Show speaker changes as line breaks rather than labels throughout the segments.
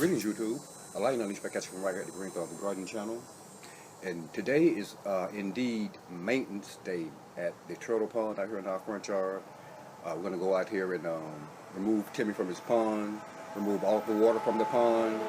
Greetings, YouTube. Allow you to catch from right here at the Green Thumb Garden channel. And today is indeed maintenance day at the turtle pond out here in our front yard. We're going to go out here and remove Timmy from his pond, remove all of the water from the pond,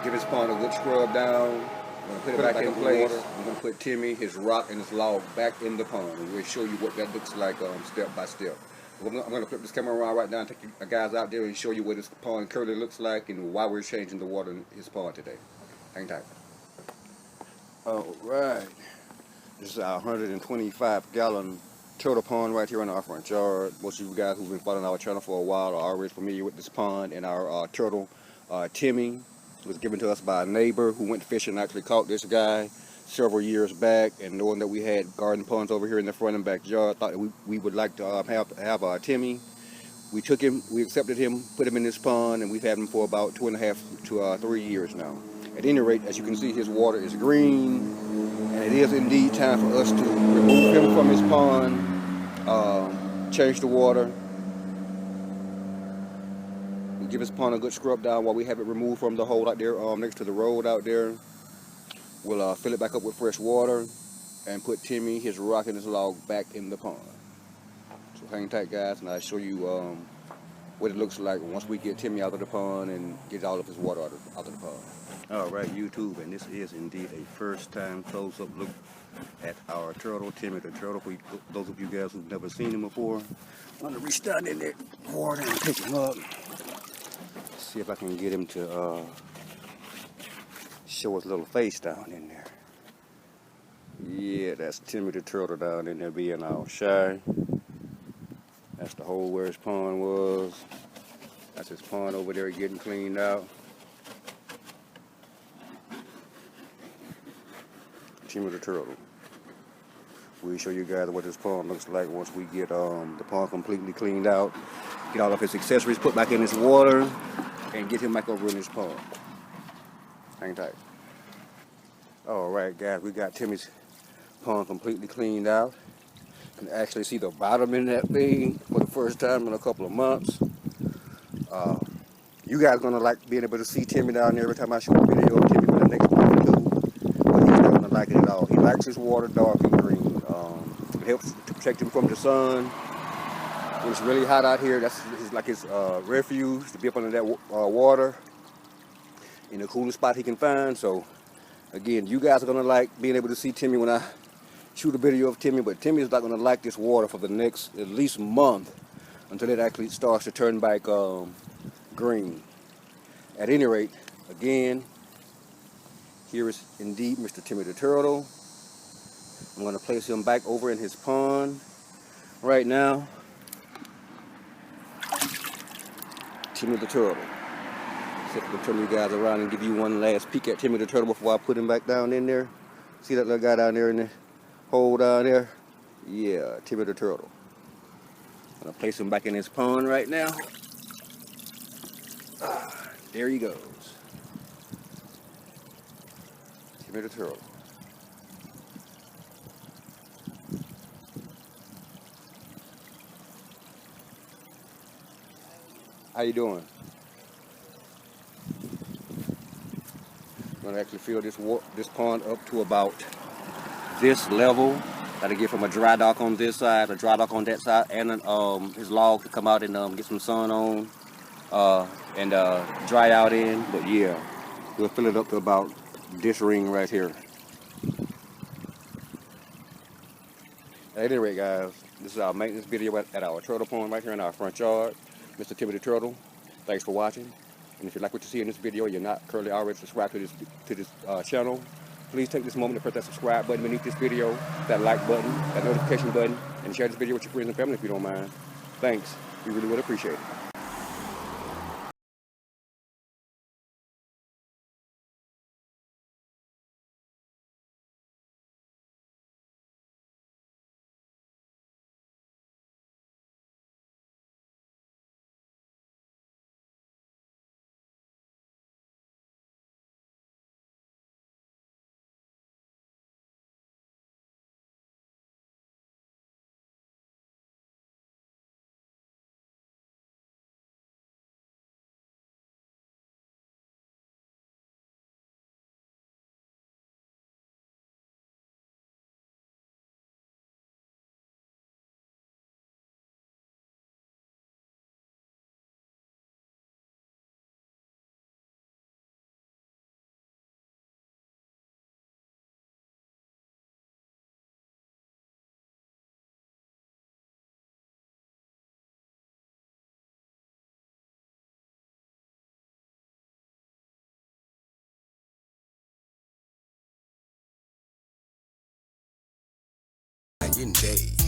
give his pond a good scrub down. We're going to put it back in place. We're going to put Timmy, his rock, and his log back in the pond. And we'll show you what that looks like step by step. I'm going to flip this camera around right now and take you guys out there and show you what this pond currently looks like and why we're changing the water in his pond today. Hang tight. Alright. This is our 125-gallon turtle pond right here in our front yard. Most of you guys who've been following our channel for a while are already familiar with this pond, and our turtle, Timmy, was given to us by a neighbor who went fishing and actually caught this guy several years back, and knowing that we had garden ponds over here in the front and backyard, thought that we would like to have Timmy. We took him, we accepted him, put him in this pond, and we've had him for about 2.5 to 3 years now. At any rate, as you can see, his water is green, and it is indeed time for us to remove him from his pond, change the water, and give his pond a good scrub down while we have it removed from the hole out there next to the road out there. We'll fill it back up with fresh water and put Timmy, his rock, and his log back in the pond. So hang tight, guys, and I'll show you what it looks like once we get Timmy out of the pond and get all of his water out of the pond. Alright, YouTube, and this is indeed a first-time close-up look at our turtle, Timmy the Turtle. For those of you guys who've never seen him before, I'm going to reach down in that water and pick him up. See if I can get him to show his little face down in there. Yeah, that's Timmy the Turtle down in there being all shy. That's the hole where his pond was. That's his pond over there getting cleaned out. Timmy the Turtle. We'll show you guys what this pond looks like once we get the pond completely cleaned out, get all of his accessories put back in his water, and get him back over in his pond. Hang tight. Alright, guys, we got Timmy's pond completely cleaned out. You can actually see the bottom in that thing for the first time in a couple of months. You guys are going to like being able to see Timmy down there every time I shoot a video of Timmy for the next month or two. But he's not going to like it at all. He likes his water dark and green. It helps to protect him from the sun. When it's really hot out here, that's like his refuge, to be up under that water in the coolest spot he can find. So again, you guys are going to like being able to see Timmy when I shoot a video of Timmy, but Timmy is not going to like this water for the next at least month until it actually starts to turn back green. At any rate, again, here is indeed Mr. Timmy the Turtle. I'm going to place him back over in his pond right now. Timmy the Turtle. I'm going to turn you guys around and give you one last peek at Timmy the Turtle before I put him back down in there. See that little guy down there in the hole down there? Yeah, Timmy the Turtle. I'm going to place him back in his pond right now. There he goes. Timmy the Turtle. How you doing? I'm going to actually fill this pond up to about this level. That'll give him a dry dock on this side, a dry dock on that side, and his log to come out and get some sun on and dry out in. But yeah, we'll fill it up to about this ring right here. At any rate, guys, this is our maintenance video at our turtle pond right here in our front yard. Mr. Timmy the Turtle, thanks for watching. And if you like what you see in this video, you're not currently already subscribed to this channel, please take this moment to press that subscribe button beneath this video, that like button, that notification button, and share this video with your friends and family if you don't mind. Thanks. We really would appreciate it.
dying day.